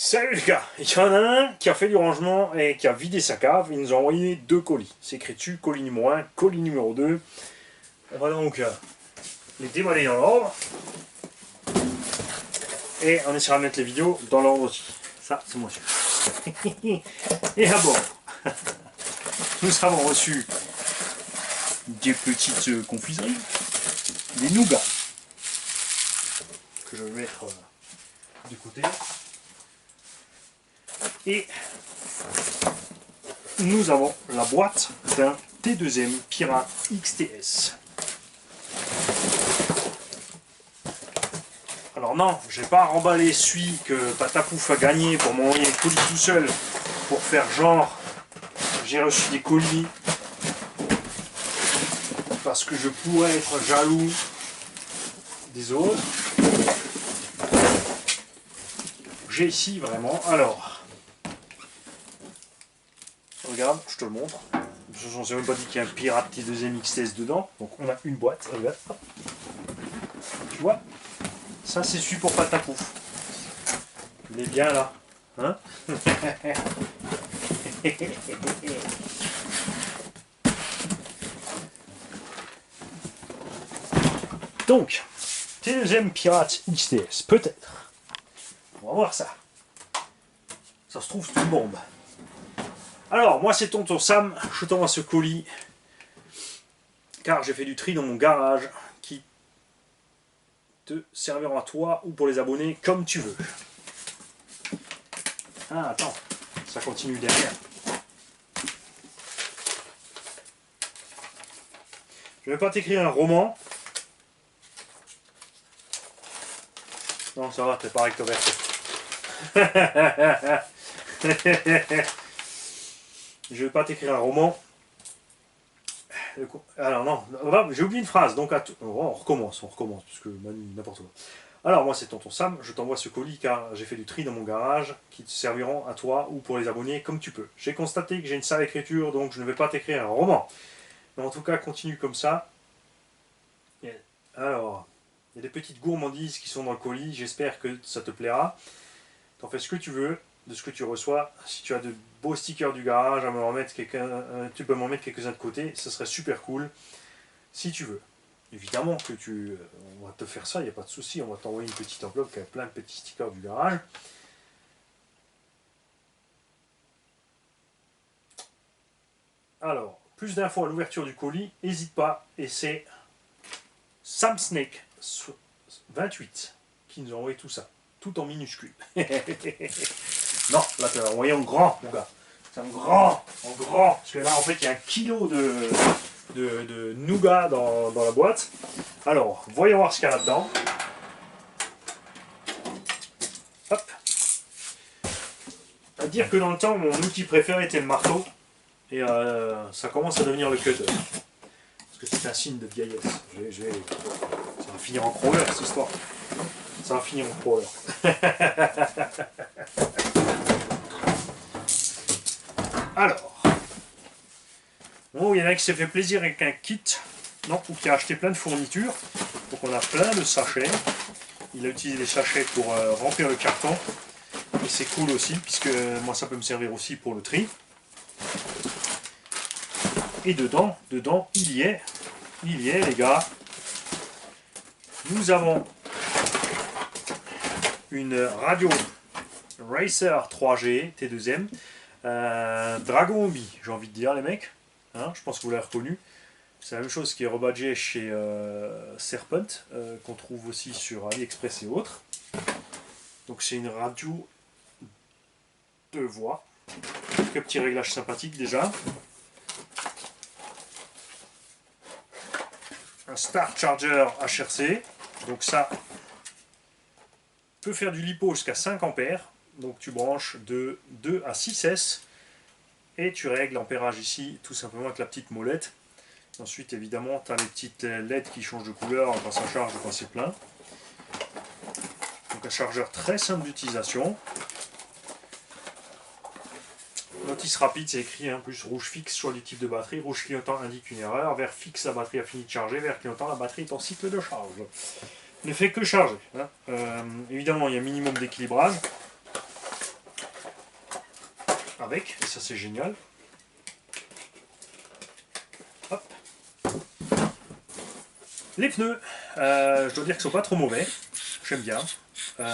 Salut les gars, il y en a un qui a fait du rangement et qui a vidé sa cave, il nous a envoyé 2 colis. C'est écrit dessus, colis numéro 1, colis numéro 2. On va donc les déballer dans l'ordre. Et on essaiera de mettre les vidéos dans l'ordre aussi. Ça, c'est moi sûr. Et à bord, nous avons reçu des petites confiseries, des nougats, que je vais mettre du côté. Et nous avons la boîte d'un T2M Pirate XTS. Alors non, je n'ai pas remballé celui que Patapouf a gagné pour m'envoyer un colis tout seul pour faire genre j'ai reçu des colis parce que je pourrais être jaloux des autres. J'ai ici vraiment, alors regarde, je te le montre. De toute façon, on s'est même pas dit qu'il y a un Pirate T2M XTS dedans. Donc on a une boîte, regarde. Tu vois, ça c'est celui pour Patapouf. Il est bien là. Hein? Donc, T2M Pirate XTS, peut-être. On va voir ça. Ça se trouve, c'est une bombe. Alors, moi c'est tonton Sam, je t'envoie ce colis, car j'ai fait du tri dans mon garage, qui te serviront à toi ou pour les abonnés, comme tu veux. Ah, attends, ça continue derrière. Je ne vais pas t'écrire un roman. Non, ça va, t'es pas recto-verso. Je ne vais pas t'écrire un roman. Alors non, j'ai oublié une phrase, donc on recommence, parce que Manu, n'importe quoi. Alors moi c'est tonton Sam, je t'envoie ce colis car j'ai fait du tri dans mon garage qui te serviront à toi ou pour les abonnés comme tu peux. J'ai constaté que j'ai une sale écriture, donc je ne vais pas t'écrire un roman. Mais en tout cas, continue comme ça. Alors, il y a des petites gourmandises qui sont dans le colis, j'espère que ça te plaira. T'en fais ce que tu veux de ce que tu reçois. Si tu as de beaux stickers du garage, tu peux m'en mettre quelques-uns de côté, ça serait super cool. Si tu veux. Évidemment que on va te faire ça, il n'y a pas de souci. On va t'envoyer une petite enveloppe avec plein de petits stickers du garage. Alors, plus d'infos à l'ouverture du colis, n'hésite pas. Et c'est Sam Snake 28 qui nous a envoyé tout ça. Tout en minuscule. Non, là tu l'as envoyé en grand, mon gars. C'est en grand. Parce que là, en fait, il y a 1 kilo de nougat dans la boîte. Alors, voyons voir ce qu'il y a là-dedans. Hop. À dire que dans le temps, mon outil préféré était le marteau. Et ça commence à devenir le cutter. Parce que c'est un signe de vieillesse. Ça va finir en crawler, cette histoire. Ça va finir en crawler. Alors, bon, il y en a qui s'est fait plaisir avec un kit, non, ou qui a acheté plein de fournitures. Donc on a plein de sachets. Il a utilisé les sachets pour remplir le carton. Et c'est cool aussi, puisque moi ça peut me servir aussi pour le tri. Et dedans, il y est les gars. Nous avons une radio Racer 3G T2M. Dragon Hobby, j'ai envie de dire les mecs, hein, je pense que vous l'avez reconnu. C'est la même chose qui est rebadgé chez Serpent, qu'on trouve aussi sur AliExpress et autres. Donc c'est une radio de voix. Quelques petits réglages sympathiques déjà. Un Star Charger HRC, donc ça peut faire du LiPo jusqu'à 5 ampères. Donc tu branches de 2 à 6S et tu règles l'ampérage ici tout simplement avec la petite molette. Ensuite évidemment tu as les petites LED qui changent de couleur quand ça charge ou quand c'est plein. Donc un chargeur très simple d'utilisation. Notice rapide, c'est écrit plus rouge fixe sur les types de batterie, rouge clignotant indique une erreur, vert fixe la batterie a fini de charger, vert clignotant la batterie est en cycle de charge. Ne fait que charger. Évidemment il y a un minimum d'équilibrage. avec, et ça c'est génial. Hop. Les pneus, je dois dire qu'ils sont pas trop mauvais, j'aime bien.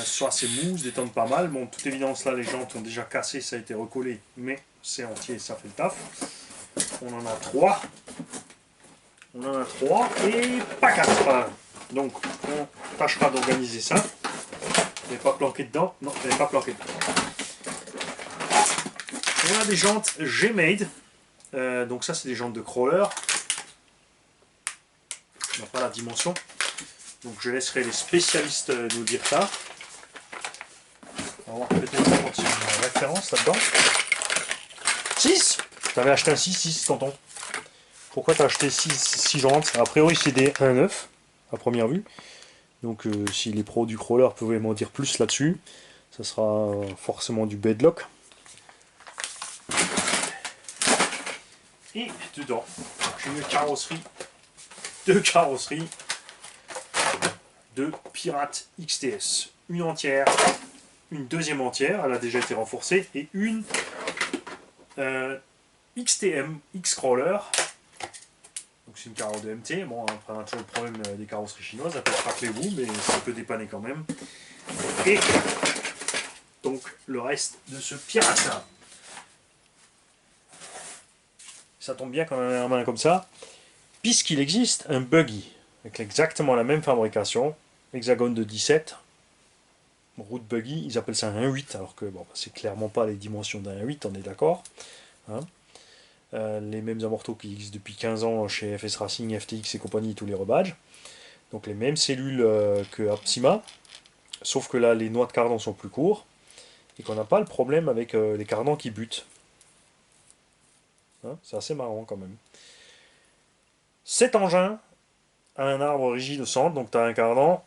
Sont assez mous, se détendent pas mal. Bon, de toute évidence là les jantes ont déjà cassé, ça a été recollé, mais c'est entier, ça fait le taf. On en a 3. On en a 3 et pas 4. Donc on tâchera d'organiser ça. Vous n'avez pas planqué dedans? Non, vous n'avez pas planqué dedans. On a des jantes G-Made. Donc ça c'est des jantes de crawler. On n'a pas la dimension. Donc je laisserai les spécialistes nous dire ça. On va voir peut-être quand il y a une référence là-dedans. 6. Tu avais acheté un 6 tonton. Pourquoi tu as acheté 6 jantes? A priori c'est des 1,9 à première vue. Donc si les pros du crawler pouvaient m'en dire plus là-dessus, ça sera forcément du bedlock. Et dedans, j'ai une carrosserie, deux carrosseries de Pirate XTS. Une entière, une deuxième entière, elle a déjà été renforcée, et une XTM X-Crawler. Donc c'est une carreau de MT. Bon, après on a toujours le problème des carrosseries chinoises, elle peut craquer les roues, mais ça peut dépanner quand même. Et donc le reste de ce pirate là. Ça tombe bien quand on a la main comme ça, puisqu'il existe un buggy avec exactement la même fabrication, hexagone de 17, route buggy, ils appellent ça un 1.8, alors que bon, c'est clairement pas les dimensions d'un 1.8, on est d'accord. Hein, les mêmes amortos qui existent depuis 15 ans chez FS Racing, FTX et compagnie, tous les rebadges. Donc les mêmes cellules que Apsima, sauf que là les noix de cardan sont plus courts et qu'on n'a pas le problème avec les cardans qui butent. Hein, c'est assez marrant quand même. Cet engin a un arbre rigide au centre, donc tu as un cardan,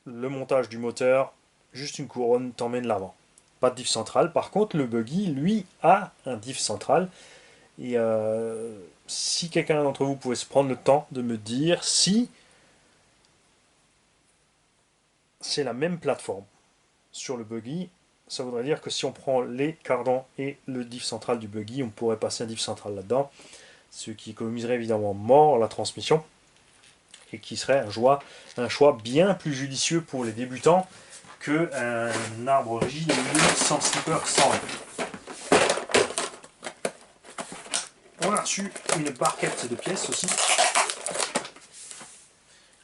le montage du moteur, juste une couronne t'emmène l'avant. Pas de diff central. Par contre, le buggy, lui, a un diff central. Et si quelqu'un d'entre vous pouvait se prendre le temps de me dire si c'est la même plateforme sur le buggy, ça voudrait dire que si on prend les cardans et le diff central du buggy, on pourrait passer un diff central là-dedans, ce qui économiserait évidemment mort la transmission et qui serait un choix bien plus judicieux pour les débutants qu'un arbre rigide sans slipper, sans rien. On a reçu une barquette de pièces aussi. Il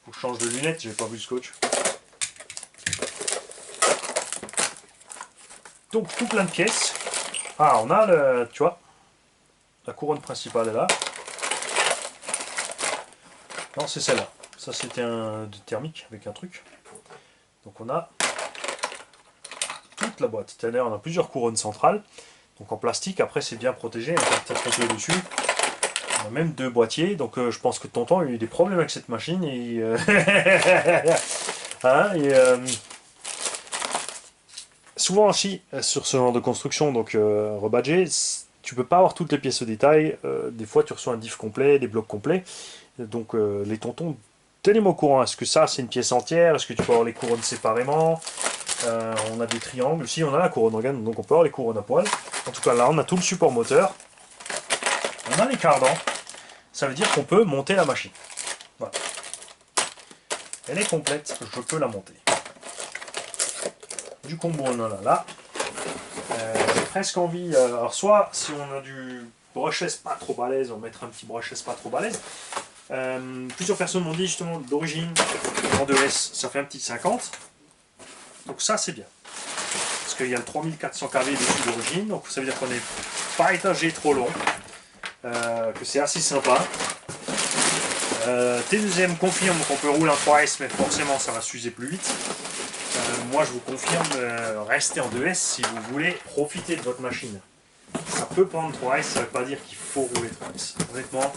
faut que je change de lunettes, j'ai pas vu le scotch. Donc tout plein de pièces. Ah, on a le, tu vois, la couronne principale est là. Non, c'est celle-là. Ça c'était un thermique avec un truc. Donc on a toute la boîte. C'est-à-dire on a plusieurs couronnes centrales. Donc en plastique, après c'est bien protégé, on peut peut-être tromper dessus. On a même 2 boîtiers, donc je pense que tonton a eu des problèmes avec cette machine et, hein, et souvent aussi sur ce genre de construction, donc rebadgé, tu peux pas avoir toutes les pièces au détail. Des fois tu reçois un diff complet, des blocs complets. Donc les tontons, tenez-moi au courant. Est-ce que ça c'est une pièce entière? Est-ce que tu peux avoir les couronnes séparément? On a des triangles. Si on a la couronne organe, donc on peut avoir les couronnes à poil. En tout cas là on a tout le support moteur. On a les cardans. Ça veut dire qu'on peut monter la machine. Voilà. Elle est complète, je peux la monter. Du combo on en a là. J'ai presque envie, alors soit si on a du brushless pas trop balèze, on va mettre un petit brushless pas trop balèze. Plusieurs personnes m'ont dit justement d'origine en 2S ça fait un petit 50. Donc ça c'est bien. Parce qu'il y a le 3400 kV dessus d'origine, donc ça veut dire qu'on n'est pas étagé trop long. Que c'est assez sympa. T2M confirme qu'on peut rouler en 3S, mais forcément ça va s'user plus vite. Moi je vous confirme, restez en 2S si vous voulez profiter de votre machine. Ça peut prendre 3S, ça ne veut pas dire qu'il faut rouler 3S. Honnêtement,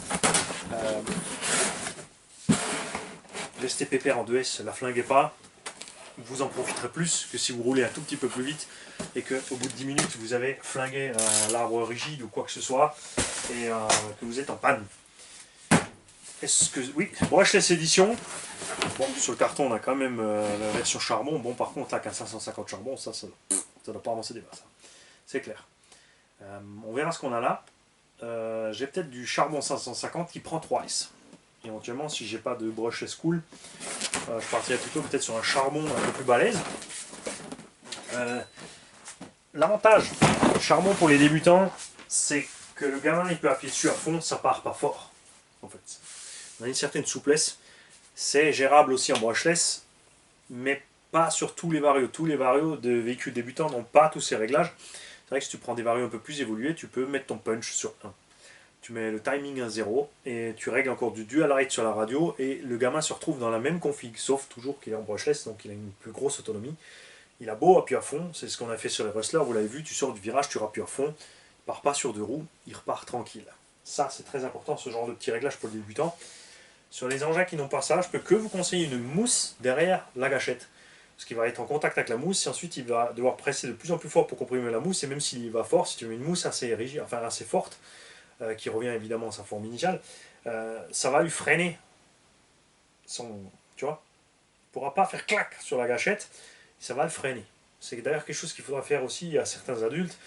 restez pépère en 2S, la flinguez pas. Vous en profiterez plus que si vous roulez un tout petit peu plus vite et qu'au bout de 10 minutes vous avez flingué l'arbre rigide ou quoi que ce soit et que vous êtes en panne. Est-ce que... Oui, brushless édition. Bon, sur le carton on a quand même la version charbon. Bon, par contre là qu'un 550 charbon, ça doit pas avancer des masses. c'est clair. On verra ce qu'on a là. J'ai peut-être du charbon 550 qui prend 3S. Éventuellement, si j'ai pas de brushless cool, je partirai plutôt peut-être sur un charbon un peu plus balèze. L'avantage du charbon pour les débutants, c'est que le gamin il peut appuyer dessus à fond, ça part pas fort. En fait, on a une certaine souplesse. C'est gérable aussi en brushless, mais pas sur tous les varios. Tous les varios de véhicules débutants n'ont pas tous ces réglages. C'est vrai que si tu prends des varios un peu plus évolués, tu peux mettre ton punch sur 1. Tu mets le timing à 0 et tu règles encore du dual rate sur la radio et le gamin se retrouve dans la même config, sauf toujours qu'il est en brushless, donc il a une plus grosse autonomie. Il a beau appuyer à fond, c'est ce qu'on a fait sur les Rustlers, vous l'avez vu, tu sors du virage, tu appuies à fond, il part pas sur 2 roues, il repart tranquille. Ça c'est très important, ce genre de petit réglage pour le débutant. Sur les engins qui n'ont pas ça, je peux que vous conseiller une mousse derrière la gâchette. Parce qu'il va être en contact avec la mousse et ensuite il va devoir presser de plus en plus fort pour comprimer la mousse. Et même s'il va fort, si tu mets une mousse assez rigide, enfin assez forte, qui revient évidemment à sa forme initiale, ça va lui freiner son. Tu vois, il ne pourra pas faire clac sur la gâchette, ça va le freiner. C'est d'ailleurs quelque chose qu'il faudra faire aussi à certains adultes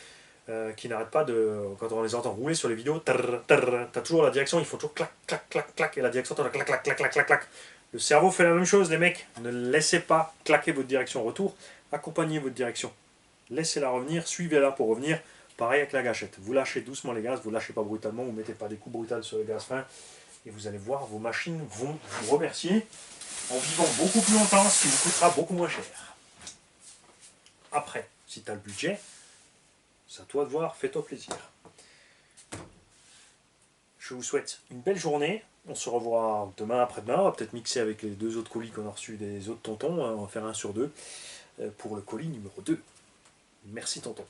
qui n'arrêtent pas de. Quand on les entend rouler sur les vidéos, t'as toujours la direction, il faut toujours clac, clac, clac, clac, et la direction, t'as clac, clac, clac, clac, clac, clac. Le cerveau fait la même chose, les mecs. Ne laissez pas claquer votre direction retour, accompagnez votre direction. Laissez-la revenir, suivez-la pour revenir. Pareil avec la gâchette. Vous lâchez doucement les gaz, vous lâchez pas brutalement, vous mettez pas des coups brutaux sur le gaz fin, et vous allez voir, vos machines vont vous remercier en vivant beaucoup plus longtemps, ce qui vous coûtera beaucoup moins cher. Après, si tu as le budget, c'est à toi de voir, fais-toi plaisir. Je vous souhaite une belle journée. On se revoit demain, après-demain. On va peut-être mixer avec les 2 autres colis qu'on a reçus des autres tontons. On va faire 1 sur 2 pour le colis numéro 2. Merci tonton.